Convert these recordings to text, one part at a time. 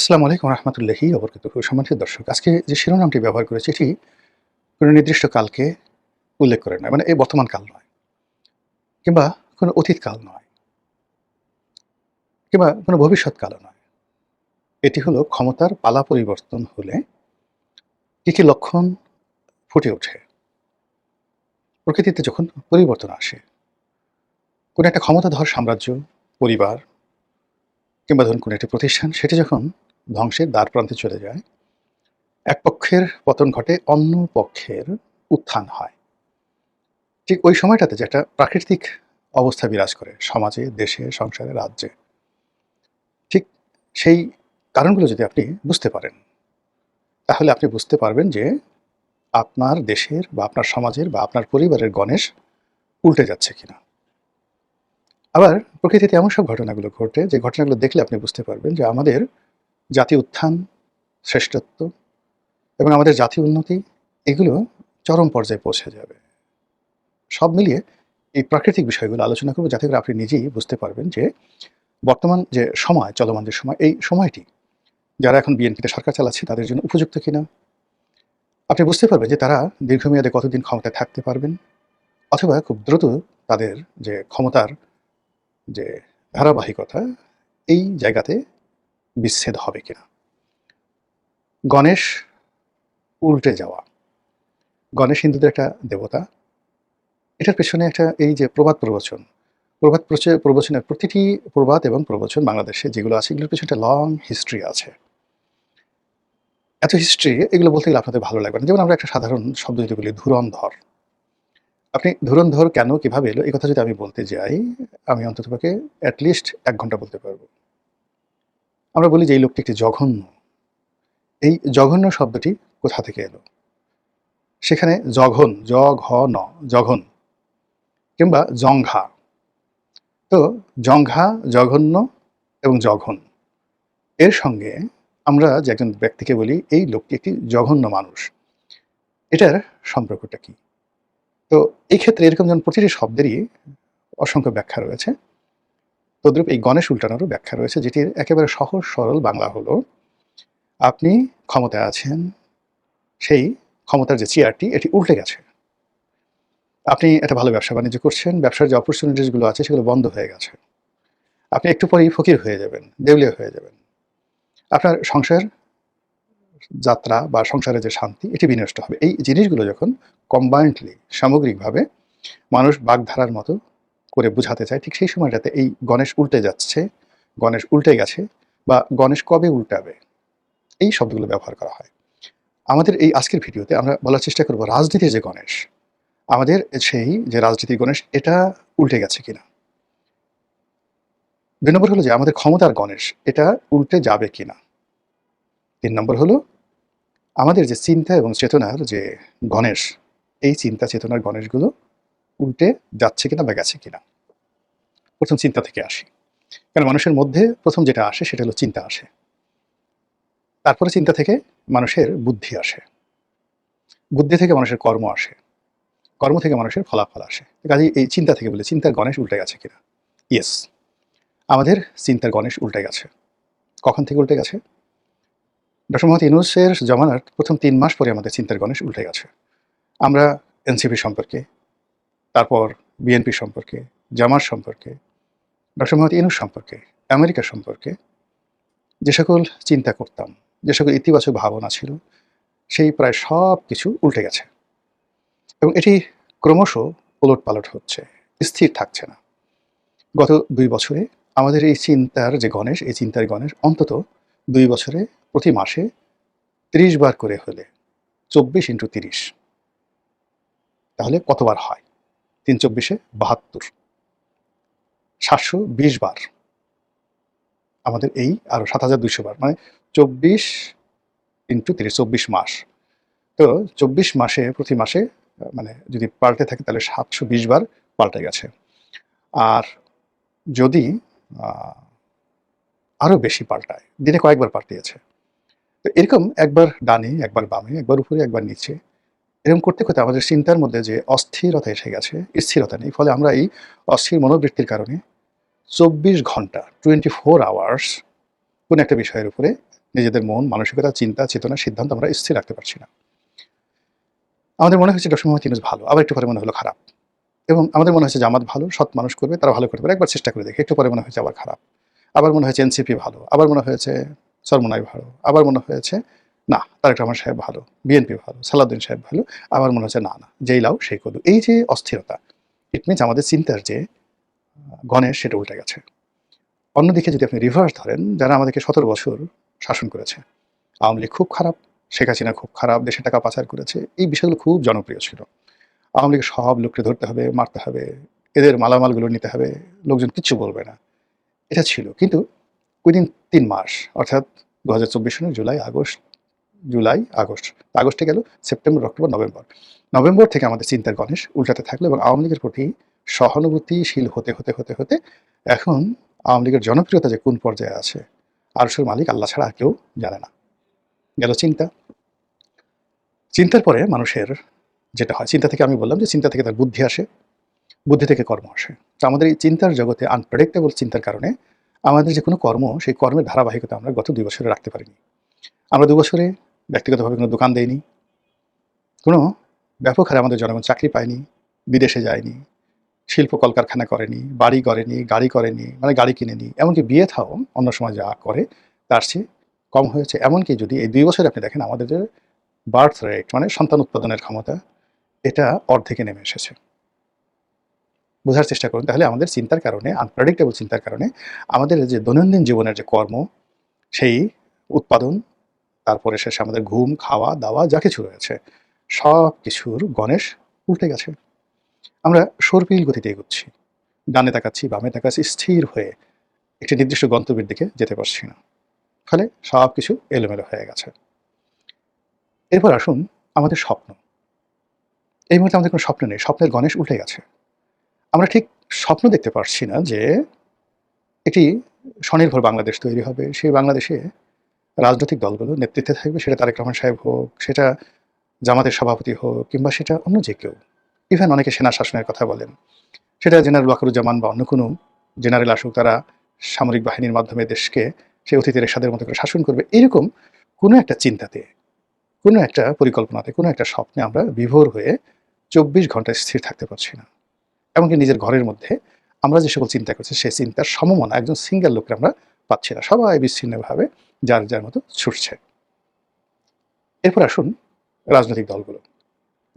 আসসালামু আলাইকুম রহমতুল্লাহি ওবরকাতুহু। সম্মানিত দর্শক, আজকে যে শিরোনামটি ব্যবহার করেছি এটি কোনো নির্দিষ্ট কালকে উল্লেখ করে নয়, মানে এই বর্তমান কাল নয়, কিংবা কোনো অতীত কাল নয়, কিংবা কোনো ভবিষ্যৎ কালও নয়। এটি হলো ক্ষমতার পালা পরিবর্তন হলে কী কী লক্ষণ ফুটে ওঠে প্রকৃতিতে যখন পরিবর্তন আসে। কোনো একটা ক্ষমতাধর সাম্রাজ্য, পরিবার, কিংবা ধরুন কোনো একটি প্রতিষ্ঠান, সেটি যখন ধ্বংসের দ্বার প্রান্তে চলে যায়, এক পক্ষের পতন ঘটে, অন্য পক্ষের উত্থান হয়। ঠিক ওই সময়টাতে যে একটা প্রাকৃতিক অবস্থা বিরাজ করে সমাজে, দেশে, সংসারে, রাজ্যে, ঠিক সেই কারণগুলো যদি আপনি বুঝতে পারেন, তাহলে আপনি বুঝতে পারবেন যে আপনার দেশের বা আপনার সমাজের বা আপনার পরিবারের গণেশ উল্টে যাচ্ছে কিনা। আবার প্রকৃতিতে এমন সব ঘটনাগুলো ঘটে, যে ঘটনাগুলো দেখলে আপনি বুঝতে পারবেন যে আমাদের জাতীয় উত্থান, শ্রেষ্ঠত্ব এবং আমাদের জাতীয় উন্নতি, এগুলো চরম পর্যায়ে পৌঁছে যাবে। সব মিলিয়ে এই প্রাকৃতিক বিষয়গুলো আলোচনা করব, যাতে করে আপনি নিজেই বুঝতে পারবেন যে বর্তমান যে সময়, চলমান যে সময়, এই সময়টি যারা এখন বিএনপিতে সরকার চালাচ্ছে তাদের জন্য উপযুক্ত কিনা। আপনি বুঝতে পারবেন যে তারা দীর্ঘমেয়াদে কতদিন ক্ষমতায় থাকতে পারবেন, অথবা খুব দ্রুত তাদের যে ক্ষমতার যে ধারাবাহিকতা, এই জায়গাতে বিচ্ছেদ হবে কিনা। গণেশ উল্টে যাওয়া। গণেশ হিন্দুদের একটা দেবতা। এটার পেছনে একটা এই যে প্রবাদ প্রবচন, প্রবচনের প্রতিটি প্রবাদ এবং প্রবচন বাংলাদেশে যেগুলো আছে, এগুলোর পেছনে একটা লং হিস্ট্রি আছে। এত হিস্ট্রি, এগুলো বলতে গেলে আপনাদের ভালো লাগবে না। যেমন আমরা একটা সাধারণ শব্দ যদি বলি ধুরন্ধর। আপনি ধুরন্ধর কেন, কিভাবে এলো, এই কথা যদি আমি বলতে যাই, আমি অন্ততপক্ষে এট লিস্ট ১ ঘন্টা বলতে পারব। আমরা বলি যে এই লোকটি একটি জঘন্য। এই জঘন্য শব্দটি কোথা থেকে এলো? সেখানে জঘন, জ-ঘ-ন, জঘন, কিংবা জঙ্ঘা। তো জঙ্ঘা, জঘন্য এবং জঘন, এর সঙ্গে আমরা যে একজন ব্যক্তিকে বলি এই লোকটি একটি জঘন্য মানুষ, এটার সম্পর্কটা কি? তো এই ক্ষেত্রে এরকম যেমন প্রতিটি শব্দেরই অসংখ্য ব্যাখ্যা রয়েছে, তদ্রূপ এই গণেশ উল্টানোরও ব্যাখ্যা রয়েছে, যেটির একেবারে সহজ সরল বাংলা হলো, আপনি ক্ষমতায় আছেন, সেই ক্ষমতার যে চেয়ারটি এটি উল্টে গেছে। আপনি একটা ভালো ব্যবসা বাণিজ্য করছেন, ব্যবসার যে অপরচুনিটিসগুলো আছে সেগুলো বন্ধ হয়ে গেছে। আপনি একটু পরেই ফকির হয়ে যাবেন, দেউলিয়া হয়ে যাবেন। আপনার সংসার যাত্রা বা সংসারের যে শান্তি, এটি বিনষ্ট হবে। এই জিনিসগুলো যখন কম্বাইন্ডলি, সামগ্রিকভাবে মানুষ বাগধারার মতো করে বুঝাতে চায়, ঠিক সেই সময়টাতে এই গণেশ উল্টে যাচ্ছে, গণেশ উল্টে গেছে, বা গণেশ কবে উল্টাবে, এই শব্দগুলো ব্যবহার করা হয়। আমাদের এই আজকের ভিডিওতে আমরা বলার চেষ্টা করব রাজনীতির যে গণেশ, আমাদের সেই যে রাজনীতির গণেশ, এটা উল্টে গেছে কিনা। ২ নম্বর হলো যে আমাদের ক্ষমতার গণেশ, এটা উল্টে যাবে কিনা। ৩ নম্বর হলো আমাদের যে চিন্তা এবং চেতনার যে গণেশ, এই চিন্তা চেতনার গণেশগুলো উল্টে যাচ্ছে কিনা বা গেছে কিনা। প্রথম চিন্তা থেকে আসি, কারণ মানুষের মধ্যে প্রথম যেটা আসে সেটা হলো চিন্তা আসে, তারপরে চিন্তা থেকে মানুষের বুদ্ধি আসে, বুদ্ধি থেকে মানুষের কর্ম আসে, কর্ম থেকে মানুষের ফলাফল আসে। কাজেই এই চিন্তা থেকে বলি, চিন্তার গণেশ উল্টে গেছে কিনা। ইয়েস, আমাদের চিন্তার গণেশ উল্টে গেছে। কখন থেকে উল্টে গেছে? ডক্টর মোহাম্মদ ইউনূসের জমানার প্রথম ৩ মাস পরে আমাদের চিন্তার গণেশ উল্টে গেছে। আমরা এনসিপি সম্পর্কে, তারপর বিএনপি সম্পর্কে, জামাত সম্পর্কে, ডক্টর মোহাম্মদ ইউনূস সম্পর্কে, আমেরিকা সম্পর্কে যে সকল চিন্তা করতাম, যে সকল ইতিবাচক ভাবনা ছিল, সেই প্রায় সব কিছু উল্টে গেছে। এবং এটি ক্রমশ ওলটপালট হচ্ছে, স্থির থাকছে না। গত ২ বছরে আমাদের এই চিন্তার যে গণেশ, এই চিন্তার গণেশ অন্তত ২ বছরে প্রতি মাসে ৩০ বার করে হলে ২৪ × ৩০, তাহলে কতবার হয়? ৩-৪-৭, ৭২, ৭২০ বার। আমাদের এই আরো ৭,২০০ বার, মানে ২৪ × ৩০, ২৪ মাস। তো ২৪ মাসে প্রতি মাসে মানে যদি পাল্টে থাকে তাহলে ৭২০ বার পাল্টে গেছে। আর যদি আরো বেশি পাল্টায়, দিনে কয়েকবার পাল্টিয়েছে। তো এরকম একবার ডানে, একবার বামে, একবার উপরে, একবার নিচে, এরকম করতে করতে আমাদের চিন্তার মধ্যে যে অস্থিরতা এসে গেছে, স্থিরতা নেই। ফলে আমরা এই অস্থির মনোবৃত্তির কারণে ২৪ ঘন্টা, 24 আওয়ার্স কোন একটা বিষয়ের উপরে নিজেদের মন, মানসিকতা, চিন্তা, চেতনা, সিদ্ধান্ত আমরা স্থির রাখতে পারছি না। আমাদের মনে হয়েছে ডক্টর মোহাম্মদ ইউনূস ভালো, আবার একটু পরে মনে হলো খারাপ। এবং আমাদের মনে হয়েছে জামাত ভালো, সৎ মানুষ করবে, তারা ভালো করতে পারে, একবার চেষ্টা করে দেখি। একটু পরে মনে হয়েছে আবার খারাপ। আবার মনে হয়েছে এনসিপি ভালো, আবার মনে হয়েছে চরমোনাই ভালো, আবার মনে হয়েছে না তারেক রহমান সাহেব ভালো, বিএনপি ভালো, সালাউদ্দিন সাহেব ভালো, আবার মনে হচ্ছে না যেই লাউ সেই কদু। এই যে অস্থিরতা, ইট মিনস আমাদের চিন্তার যে গণেশ সেটা উল্টে গেছে। অন্যদিকে যদি আপনি রিভার্স ধরেন, যারা আমাদেরকে ১৭ বছর শাসন করেছে, আওয়ামী লীগ খুব খারাপ, শেখ হাসিনা খুব খারাপ, দেশের টাকা পাচার করেছে, এই বিষয়গুলো খুব জনপ্রিয় ছিল। আওয়ামী লীগের সব লোককে ধরতে হবে, মারতে হবে, এদের মালামালগুলো নিতে হবে, লোকজন কিচ্ছু বলবে না, এটা ছিল। কিন্তু উইদিন ৩ মাস, অর্থাৎ ২০২৪ সনের জুলাই, আগস্ট, আগস্টে গেল, সেপ্টেম্বর, অক্টোবর, নভেম্বর। নভেম্বর থেকে আমাদের চিন্তার গণেশ উল্টাতে থাকলো এবং আওয়ামী লীগের প্রতি সহানুভূতিশীল হতে হতে হতে হতে এখন আওয়ামী লীগের জনপ্রিয়তা যে কোন পর্যায়ে আছে, আরশের মালিক আল্লাহ ছাড়া আর কেউ জানে না। গেল চিন্তা। চিন্তার পরে মানুষের যেটা হয়, চিন্তা থেকে আমি বললাম যে চিন্তা থেকে তার বুদ্ধি আসে, বুদ্ধি থেকে কর্ম আসে। তো আমাদের এই চিন্তার জগতে আনপ্রেডিক্টেবল চিন্তার কারণে আমাদের যে কোনো কর্ম, সেই কর্মের ধারাবাহিকতা আমরা গত ২ বছরে রাখতে পারিনি। আমরা ২ বছরে ব্যক্তিগতভাবে কোনো দোকান দেইনি, কোনো ব্যাপক হারে আমাদের জনগণ চাকরি পায়নি, বিদেশে যায়নি, শিল্প কলকারখানা করেনি, বাড়ি করেনি, গাড়ি করেনি, মানে গাড়ি কিনেনি, এমনকি বিয়ে থাও অন্য সময় যা করে তার চেয়ে কম হয়েছে। এমনকি যদি এই ২ বছরে আপনি দেখেন, আমাদের যে বার্থ রেট মানে সন্তান উৎপাদনের ক্ষমতা, এটা অর্ধেকে নেমে এসেছে। বোঝার চেষ্টা করুন তাহলে আমাদের চিন্তার কারণে, আনপ্রেডিক্টেবল চিন্তার কারণে আমাদের যে দৈনন্দিন জীবনের যে কর্ম, সেই উৎপাদন, তারপরে শেষে আমাদের ঘুম, খাওয়া দাওয়া যা কিছু রয়েছে, সব কিছুর গণেশ উল্টে গেছে। আমরা সর্পিল গতিতে এগোচ্ছি, ডানে তাকাচ্ছি, বামে তাকাচ্ছি, স্থির হয়ে একটি নির্দিষ্ট গন্তব্যের দিকে যেতে পারছি না। ফলে সব কিছু এলোমেলো হয়ে গেছে। এরপর আসুন আমাদের স্বপ্ন। এই মুহূর্তে আমাদের কোনো স্বপ্ন নেই, স্বপ্নের গণেশ উল্টে গেছে। আমরা ঠিক স্বপ্ন দেখতে পারছি না যে একটি স্বনির্ভর বাংলাদেশ তৈরি হবে, সেই বাংলাদেশে রাজনৈতিক দলগুলো নেতৃত্বে থাকবে, সেটা তারেক রহমান সাহেব হোক, সেটা জামাতের সভাপতি হোক, কিংবা সেটা অন্য যে কেউ। ইভেন অনেকে সেনা শাসনের কথা বলেন, সেটা জেনারেল ওয়াকারুজ্জামান বা অন্য কোনো জেনারেল আসুক, তারা সামরিক বাহিনীর মাধ্যমে দেশকে সেই অতিথির এরশাদের মতো করে শাসন করবে। এরকম কোনো একটা চিন্তাতে, কোনো একটা পরিকল্পনাতে, কোনো একটা স্বপ্নে আমরা বিভোর হয়ে ২৪ ঘন্টা স্থির থাকতে পারছি না। এমনকি নিজের ঘরের মধ্যে আমরা যে সকল চিন্তা করছি, সেই চিন্তার সমমনা একজন সিঙ্গেল লোককে আমরা পাচ্ছি না। সবাই বিচ্ছিন্নভাবে যার যার মতো ছুটছে। এরপর আসুন রাজনৈতিক দলগুলো।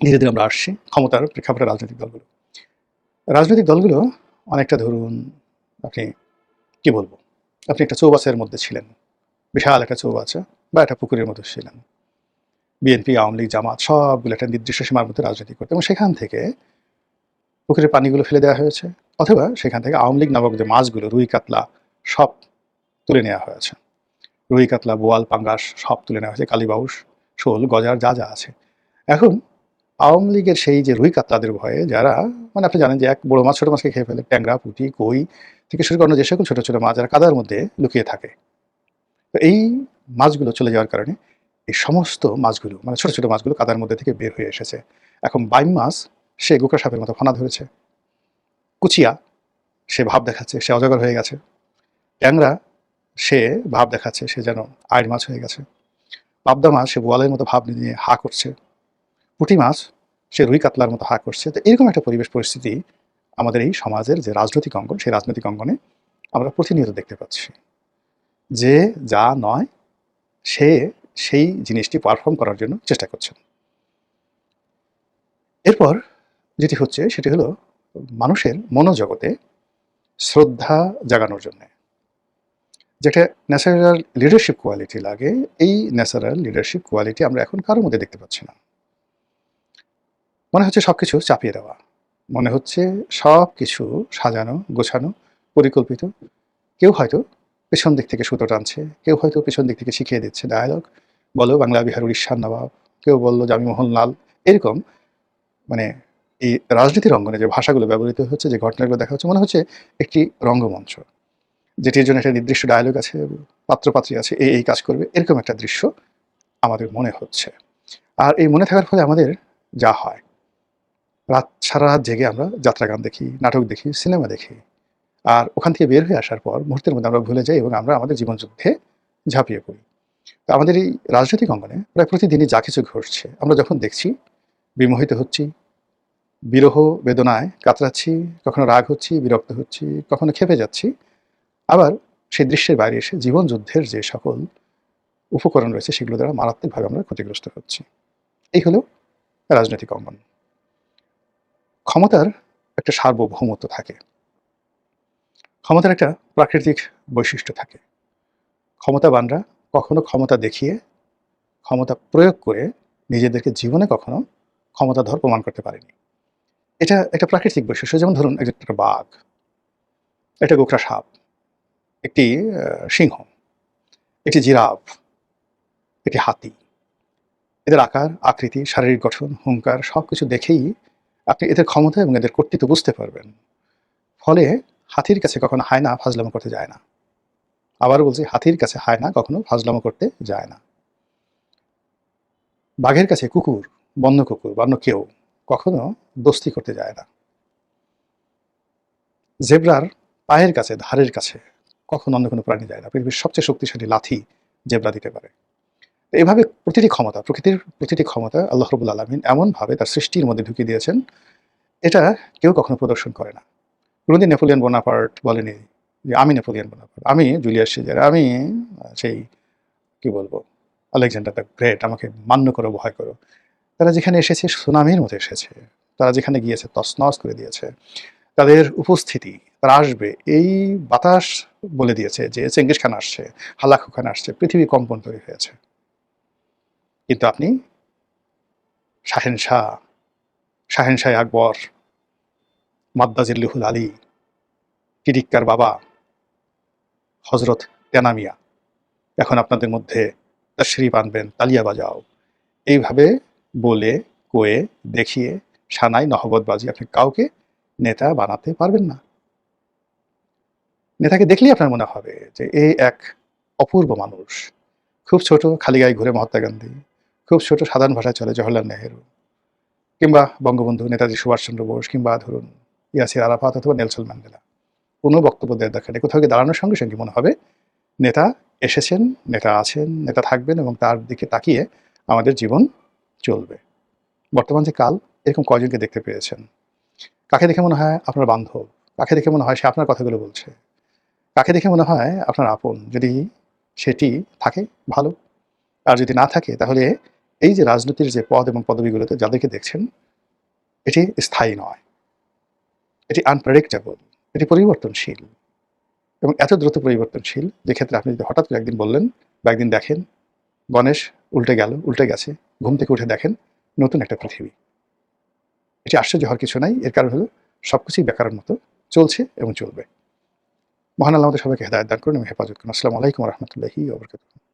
ধীরে ধীরে আমরা আসছি ক্ষমতার প্রেক্ষাপটে। রাজনৈতিক দলগুলো অনেকটা, ধরুন আপনি কি বলবো, আপনি একটা চৌবাচ্চার মধ্যে ছিলেন, বিশাল একটা চৌবাচ্চা বা একটা পুকুরের মধ্যে ছিলেন। বিএনপি, আওয়ামী লীগ, জামাত সবগুলো একটা নির্দিষ্ট সীমার মধ্যে রাজনীতি করতে, এবং সেখান থেকে পুকুরের পানিগুলো ফেলে দেওয়া হয়েছে, অথবা সেখান থেকে আওয়ামী লীগ নামক যে মাছগুলো, রুই কাতলা সব তুলে নেওয়া হয়েছে। রুই কাতলা, বোয়াল, পাঙ্গাস সব তুলে নেওয়া হয়েছে, কালীবাউস, শোল, গজার যা যা আছে। এখন আওয়ামী লীগের সেই যে রুই কাতলাদের ভয়ে, যারা মানে আপনি জানেন যে এক বড় মাছ ছোট মাছকে খেয়ে ফেলে, ট্যাংরা, পুঁটি, কই থেকে শুরু করে যে সকল ছোট ছোট মাছ যারা কাদার মধ্যে লুকিয়ে থাকে, তো এই মাছগুলো চলে যাওয়ার কারণে এই সমস্ত মাছগুলো, মানে ছোট ছোট মাছগুলো কাদার মধ্যে থেকে বের হয়ে এসেছে। এখন বাইম মাছ সে গোকরা সাপের মতো ফনা ধরেছে, কুচিয়া সে ভাব দেখাচ্ছে সে অজগর হয়ে গেছে, ট্যাংরা সে ভাব দেখাচ্ছে সে যেন আইড় মাছ হয়ে গেছে, পাবদা মাছ সে বোয়ালের মতো ভাব নিয়ে হা করছে, পুঁটি মাছ সে রুই কাতলার মতো হা করছে। তো এরকম একটা পরিবেশ পরিস্থিতি আমাদের এই সমাজের যে রাজনৈতিক অঙ্গন, সেই রাজনৈতিক অঙ্গনে আমরা প্রতিনিয়ত দেখতে পাচ্ছি। যে যা নয় সে সেই জিনিসটি পারফর্ম করার জন্য চেষ্টা করছেন। এরপর যেটি হচ্ছে সেটি হলো মানুষের মনোজগতে শ্রদ্ধা জাগানোর জন্য যেটা ন্যাচারাল লিডারশিপ কোয়ালিটি লাগে, এই ন্যাচারাল লিডারশিপ কোয়ালিটি আমরা এখন কারোর মধ্যে দেখতে পাচ্ছি না। মনে হচ্ছে সব কিছু চাপিয়ে দেওয়া, মনে হচ্ছে সব কিছু সাজানো, গোছানো, পরিকল্পিত। কেউ হয়তো পেছন দিক থেকে সুতো টানছে, কেউ হয়তো পেছন দিক থেকে শিখিয়ে দিচ্ছে ডায়ালগ, বলো বাংলা বিহার উড়িষ্যার নবাব, কেউ বললো যে আমি মোহনলাল। এরকম মানে এই রাজনীতির অঙ্গনে যে ভাষাগুলো ব্যবহৃত হচ্ছে, যে ঘটনাগুলো দেখা হচ্ছে, মনে হচ্ছে একটি রঙ্গমঞ্চ, যেটির জন্য একটা নির্দিষ্ট ডায়ালগ আছে, পাত্রপাত্রী আছে, এই কাজ করবে, এরকম একটা দৃশ্য আমাদের মনে হচ্ছে। আর এই মনে থাকার ফলে আমাদের যা হয়, সারা রাত জেগে আমরা যাত্রা গান দেখি, নাটক দেখি, সিনেমা দেখি, আর ওখান থেকে বের হয়ে আসার পর মুহূর্তের মধ্যে আমরা ভুলে যাই এবং আমরা আমাদের জীবনযুদ্ধে ঝাঁপিয়ে পড়ি। তো আমাদের এই রাজনৈতিক অঙ্গনে প্রায় প্রতিদিনই যা কিছু ঘটছে আমরা যখন দেখছি বিমোহিত হচ্ছি, বিরহ বেদনায় কাতরাচ্ছি, কখনো রাগ হচ্ছি, বিরক্ত হচ্ছি, কখনো ক্ষেপে যাচ্ছি। আবার সেই দৃশ্যের বাইরে এসে জীবন যুদ্ধের যে সকল উপকরণ রয়েছে সেগুলো দ্বারা মারাত্মকভাবে আমরা ক্ষতিগ্রস্ত হচ্ছি। এই হলো রাজনৈতিক অঙ্গন। ক্ষমতার একটা সার্বভৌমত্ব থাকে। ক্ষমতার একটা প্রাকৃতিক বৈশিষ্ট্য থাকে। ক্ষমতাবানরা কখনো ক্ষমতা দেখিয়ে, ক্ষমতা প্রয়োগ করে নিজেদেরকে জীবনে কখনো ক্ষমতাধর প্রমাণ করতে পারেনি। এটা একটা প্রাকৃতিক বৈশিষ্ট্য। যেমন ধরুন একটা বাঘ, একটা গোখরা সাপ, একটি সিংহ, একটি জিরাফ, একটি হাতি। এদের আকার, আকৃতি, শারীরিক গঠন, হুঙ্কার সবকিছু দেখেই আপনি এদের ক্ষমতা এবং এদের কর্তৃত্ব বুঝতে পারবেন। ফলে হাতির কাছে কখনো হায়না ফাজলামো করতে যায় না। আবারও বলছি, হাতির কাছে হায়না কখনো ফাজলামো করতে যায় না। বাঘের কাছে কুকুর, বন্য কুকুর, বন্য কেউ কখনো দোস্তি করতে যায় না। জেব্রার পায়ের কাছে, ধারের কাছে কখনো অন্য কোনো প্রাণী যায় না। পৃথিবীর সবচেয়ে শক্তিশালী লাথি জেব্রা দিতে পারে। এভাবে প্রতিটি ক্ষমতা, প্রকৃতির প্রতিটি ক্ষমতা আল্লাহ রাব্বুল আলামিন এমনভাবে তার সৃষ্টির মধ্যে ঢুকিয়ে দিয়েছেন, এটা কেউ কখনো প্রদর্শন করে না। কোনোদিন নেপোলিয়ন বোনাপার্ট বলেনি যে, "আমি নেপোলিয়ন বোনাপার্ট, আমি জুলিয়াস সিজার, আমি সেই কি বলবো আলেকজান্ডার দ্য গ্রেট, আমাকে মান্য করো, ভয় করো।" তারা যেখানে এসেছে সুনামির মতো এসেছে। তারা যেখানে গিয়েছে তছনছ করে দিয়েছে। তাদের উপস্থিতি, তারা আসবে এই বাতাস বলে দিয়েছে যে চেঙ্গিস খান আসছে, হালাকু খান আসছে, পৃথিবী কম্পন তৈরি হয়েছে। কিন্তু আপনি শাহেনশাহ, শাহেনশাহ আকবর, মাদ্দাজিল্লুহুল আলী, টিরিক্কার বাবা, হজরত তেনামিয়া, এখন আপনাদের মধ্যে তশরিফ আনবেন, তালিয়া বাজাও। এইভাবে বলে, কয়ে, দেখিয়ে, সানাই নহবতবাজি আপনি কাউকে নেতা বানাতে পারবেন না। নেতাকে দেখলেই আপনার মনে হবে যে এ এক অপূর্ব মানুষ। খুব ছোট খালি গায়ে ঘুরে মহাত্মা গান্ধী, খুব ছোট সাধারণ ভাষায় চলে জওহরলাল নেহেরু, কিংবা বঙ্গবন্ধু নেতাজি সুভাষচন্দ্র বোস, কিংবা ধরুন ইয়াসির আরাফাত অথবা নেলসন ম্যান্ডেলা। কোনো বক্তব্য দেওয়ার দরকার নেই। কোথাও গিয়ে দাঁড়ানোর সঙ্গে সঙ্গে মনে হবে নেতা এসেছেন, নেতা আছেন, নেতা থাকবেন এবং তার দিকে তাকিয়ে আমাদের জীবন চলবে। বর্তমান যে কাল, এরকম কয়জনকে দেখতে পেয়েছেন? কাকে দেখে মনে হয় আপনার বান্ধব? কাকে দেখে মনে হয় সে আপনার কথাগুলো বলছে? কাকে দেখে মনে হয় আপনার আপন? যদি সেটি থাকে ভালো, আর যদি না থাকে তাহলে এই যে রাজনীতির যে পদ এবং পদবিগুলোতে যাদেরকে দেখছেন, এটি স্থায়ী নয়, এটি আনপ্রেডিক্টেবল, এটি পরিবর্তনশীল এবং এত দ্রুত পরিবর্তনশীল যে ক্ষেত্রে আপনি যদি হঠাৎ করে একদিন বললেন বা একদিন দেখেন গণেশ উল্টে গেল, উল্টে গেছে, ঘুম থেকে উঠে দেখেন নতুন একটা পৃথিবী। এটি আশ্চর্য হওয়ার কিছু নাই। এর কারণ হলো সবকিছুই বেকারের মতো চলছে এবং চলবে। মহান আল্লাহ আমাদের সবাইকে হেদায়েত দান করুন এবং হেফাজত করুন। আসসালামু আলাইকুম ওয়া রাহমাতুল্লাহি ওয়া বারাকাতুহু।